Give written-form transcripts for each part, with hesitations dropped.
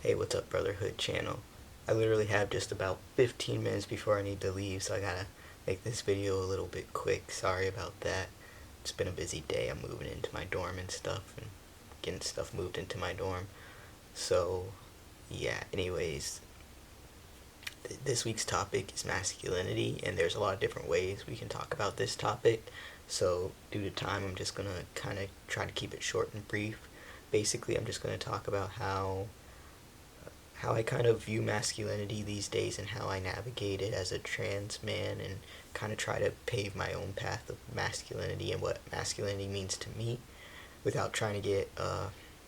Hey, what's up, Brotherhood channel? I literally have just about 15 minutes before I need to leave, so I gotta make this video a little bit quick. Sorry about that. It's been a busy day. I'm moving into my dorm and stuff, and getting stuff moved into my dorm. So, yeah, anyways, this week's topic is masculinity, and there's a lot of different ways we can talk about this topic. So, due to time, I'm just gonna kind of try to keep it short and brief. Basically, I'm just gonna talk about how I kind of view masculinity these days and how I navigate it as a trans man and kind of try to pave my own path of masculinity and what masculinity means to me without trying to get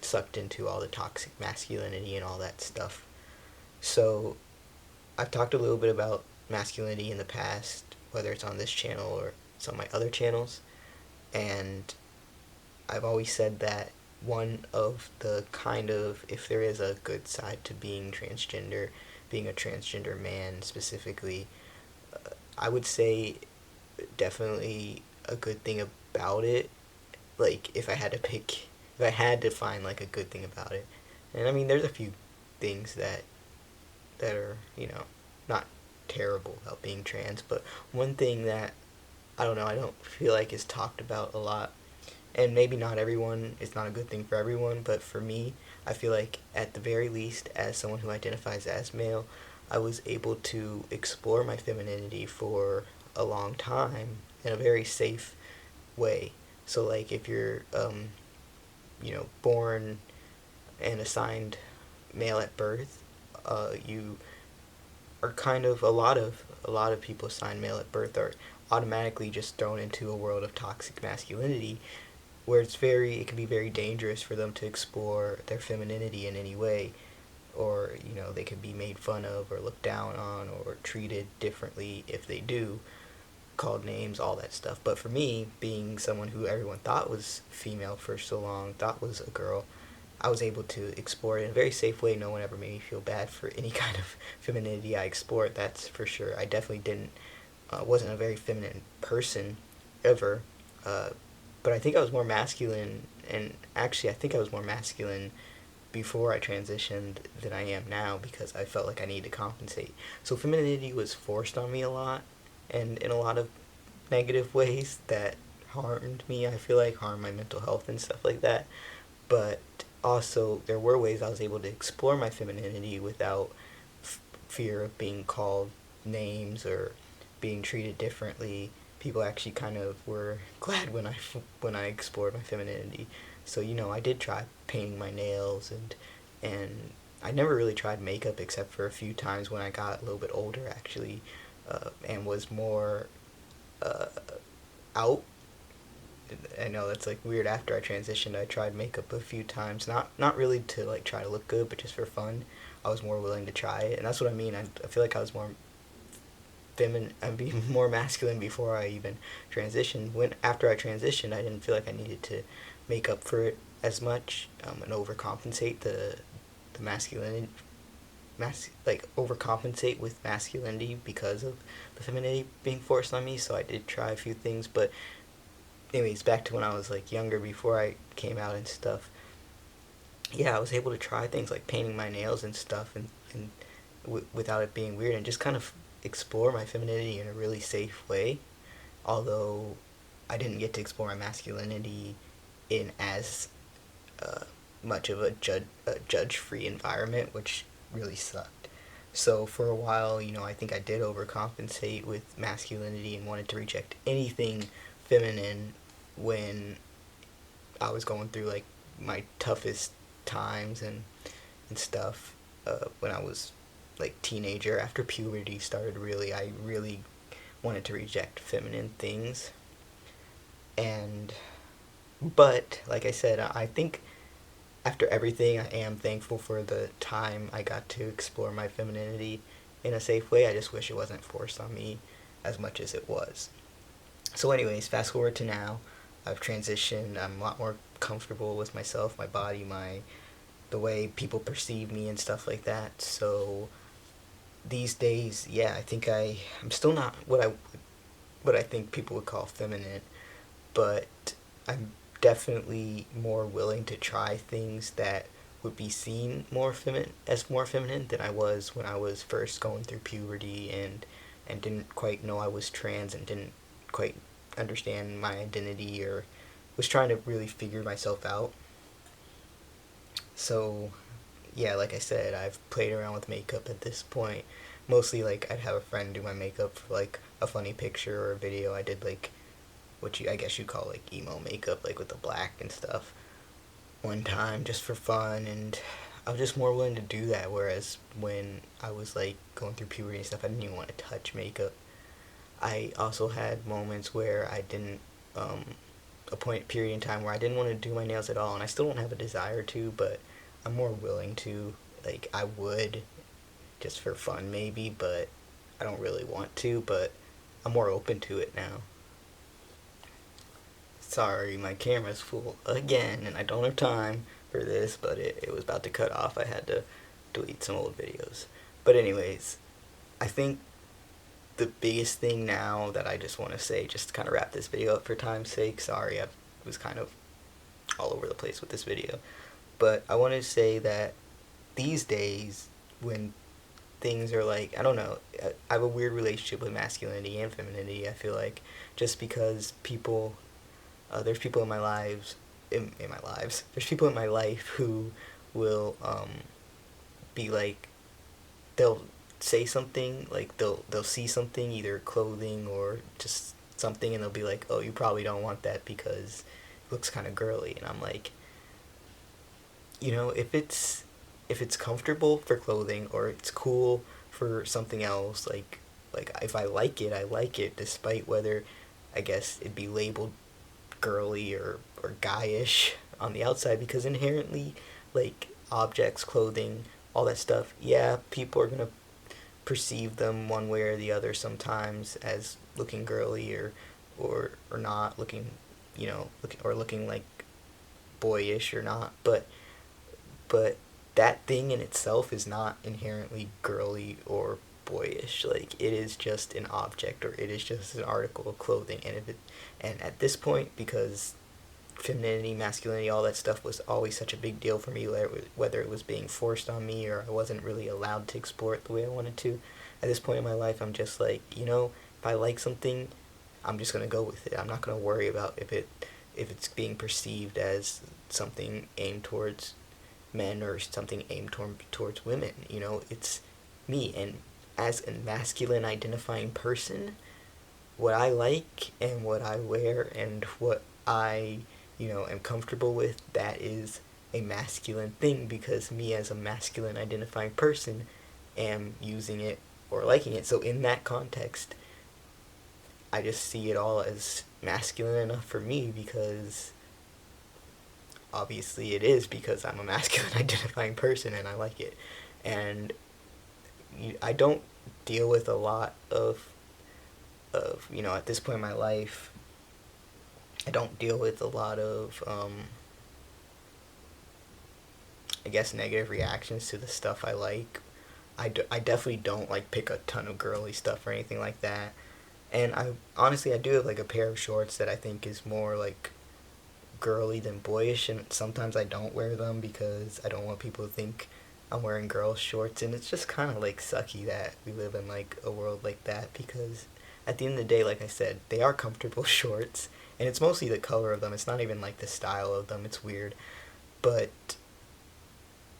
sucked into all the toxic masculinity and all that stuff. So, I've talked a little bit about masculinity in the past, whether it's on this channel or some of my other channels, and I've always said that one of the kind of, if there is a good side to being transgender, being a transgender man specifically, I would say definitely a good thing about it. Like, if I had to find like a good thing about it, and I mean, there's a few things that are, not terrible about being trans, but one thing that I don't know, I don't feel like is talked about a lot, and maybe not everyone, it's not a good thing for everyone, but for me, I feel like at the very least, as someone who identifies as male, I was able to explore my femininity for a long time in a very safe way. So, like, if you're, born and assigned male at birth, you are kind of a lot of people assigned male at birth are automatically just thrown into a world of toxic masculinity where it can be very dangerous for them to explore their femininity in any way, or they could be made fun of or looked down on or treated differently if they do, called names, all that stuff. But for me, being someone who everyone thought was female for so long, thought was a girl, I was able to explore it in a very safe way. No one ever made me feel bad for any kind of femininity I explored, that's for sure. I definitely wasn't a very feminine person ever, uh, but I think I was more masculine, and actually, I think I was more masculine before I transitioned than I am now because I felt like I needed to compensate. So femininity was forced on me a lot, and in a lot of negative ways that harmed me. I feel like harmed my mental health and stuff like that. But also, there were ways I was able to explore my femininity without fear of being called names or being treated differently. People actually kind of were glad when I explored my femininity. So I did try painting my nails, and I never really tried makeup except for a few times when I got a little bit older actually, and was more uh, out. I know that's like weird. After I transitioned, I tried makeup a few times. Not really to like try to look good, but just for fun. I was more willing to try it, and that's what I mean. I feel like I was more feminine. I'd be more masculine before I even transitioned. When after I transitioned, I didn't feel like I needed to make up for it as much, and overcompensate the masculinity, like overcompensate with masculinity because of the femininity being forced on me. So I did try a few things, but anyways, back to when I was like younger before I came out and stuff. Yeah, I was able to try things like painting my nails and stuff, and without it being weird, and just kind of explore my femininity in a really safe way. Although I didn't get to explore my masculinity in as uh, much of a judge-free environment, which really sucked. So for a while, I think I did overcompensate with masculinity and wanted to reject anything feminine when I was going through like my toughest times and stuff. When I was like teenager, after puberty started, I really wanted to reject feminine things. And but like I said, I think after everything, I am thankful for the time I got to explore my femininity in a safe way. I just wish it wasn't forced on me as much as it was. So, anyways, fast forward to now. I've transitioned. I'm a lot more comfortable with myself, my body, the way people perceive me and stuff like that. So these days, yeah, I think I'm still not what I think people would call feminine, but I'm definitely more willing to try things that would be seen more feminine as more feminine than I was when I was first going through puberty and didn't quite know I was trans and didn't quite understand my identity or was trying to really figure myself out. So yeah, like I said, I've played around with makeup at this point. Mostly like I'd have a friend do my makeup for like a funny picture or a video. I did like what you I guess you call like emo makeup, like with the black and stuff, one time just for fun, and I was just more willing to do that. Whereas when I was like going through puberty and stuff, I didn't even want to touch makeup. I also had moments where I didn't a point period in time where I didn't want to do my nails at all, and I still don't have a desire to, but I'm more willing to. Like I would just for fun maybe, but I don't really want to, but I'm more open to it now. Sorry, my camera's full again, and I don't have time for this, but it was about to cut off. I had to delete some old videos. But anyways, I think the biggest thing now that I just want to say, just to kind of wrap this video up for time's sake, sorry I was kind of all over the place with this video, but I want to say that these days, when things are like, I don't know, I have a weird relationship with masculinity and femininity. I feel like just because there's people in my lives, in my lives, there's people in my life who will be like, they'll say something, like they'll see something, either clothing or just something, and they'll be like, oh, you probably don't want that because it looks kind of girly, and I'm like, if it's comfortable for clothing or it's cool for something else, like if I like it, I like it, despite whether I guess it'd be labeled girly or guyish on the outside, because inherently, like objects, clothing, all that stuff, yeah, people are gonna perceive them one way or the other sometimes as looking girly or not looking, looking like boyish or not, but that thing in itself is not inherently girly or boyish. Like it is just an object, or it is just an article of clothing, and at this point, because femininity, masculinity, all that stuff was always such a big deal for me, whether it was being forced on me or I wasn't really allowed to explore it the way I wanted to. At this point in my life, I'm just like, if I like something, I'm just gonna go with it. I'm not gonna worry about if it's being perceived as something aimed towards men or something aimed towards women. It's me, and as a masculine identifying person, what I like and what I wear and what I am comfortable with, that is a masculine thing, because me as a masculine identifying person am using it or liking it. So in that context, I just see it all as masculine enough for me, because obviously it is, because I'm a masculine identifying person and I like it. And I don't deal with a lot of at this point in my life, I don't deal with a lot of I guess negative reactions to the stuff I like. I definitely don't like pick a ton of girly stuff or anything like that. And I honestly, I do have like a pair of shorts that I think is more like girly than boyish, and sometimes I don't wear them because I don't want people to think I'm wearing girl shorts, and it's just kind of like sucky that we live in like a world like that, because at the end of the day, like I said, they are comfortable shorts, and it's mostly the color of them. It's not even like the style of them. It's weird, but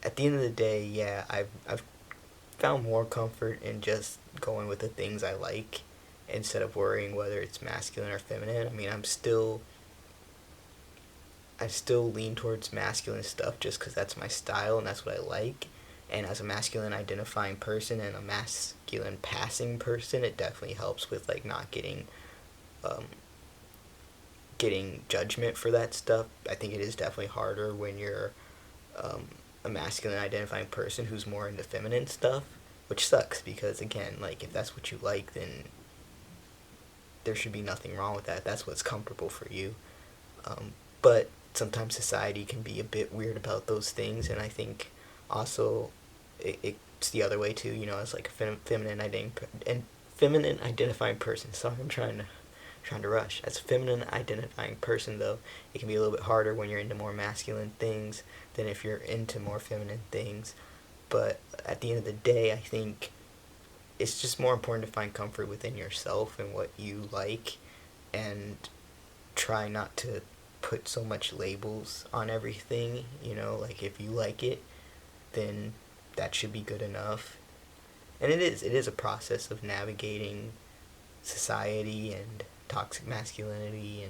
at the end of the day, yeah, I've found more comfort in just going with the things I like instead of worrying whether it's masculine or feminine. I mean, I still lean towards masculine stuff just because that's my style and that's what I like. And as a masculine identifying person and a masculine passing person, it definitely helps with like not um, getting judgment for that stuff. I think it is definitely harder when you're um, a masculine identifying person who's more into feminine stuff, which sucks because again, like if that's what you like, then there should be nothing wrong with that. That's what's comfortable for you. But sometimes society can be a bit weird about those things, and I think also it's the other way too. As like a feminine identifying person. Sorry, I'm trying to rush. As a feminine identifying person, though, it can be a little bit harder when you're into more masculine things than if you're into more feminine things. But at the end of the day, I think it's just more important to find comfort within yourself and what you like, and try not to put so much labels on everything. Like, if you like it, then that should be good enough. And it is a process of navigating society and toxic masculinity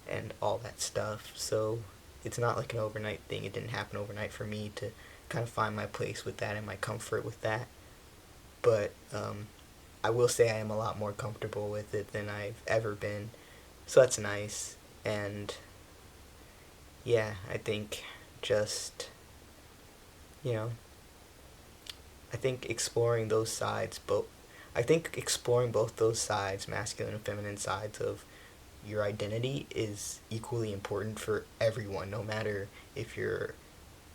and all that stuff. So it's not like an overnight thing. It didn't happen overnight for me to kind of find my place with that and my comfort with that. But I will say I am a lot more comfortable with it than I've ever been. So that's nice. And yeah, I think just, you know, I think exploring those sides, I think exploring both those sides, masculine and feminine sides of your identity, is equally important for everyone, no matter if you're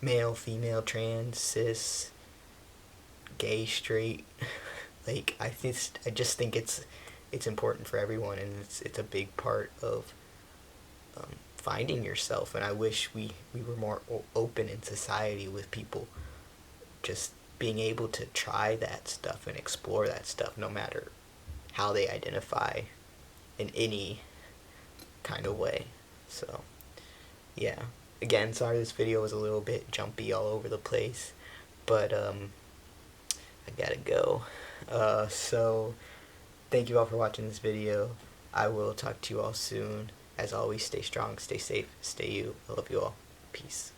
male, female, trans, cis, gay, straight. Like, I just think it's important for everyone, and it's a big part of finding yourself. And I wish we were more open in society with people just being able to try that stuff and explore that stuff, no matter how they identify in any kind of way. So yeah, again, sorry this video was a little bit jumpy all over the place, but I gotta go. So thank you all for watching this video. I will talk to you all soon. As always, stay strong, stay safe, stay you. I love you all. Peace.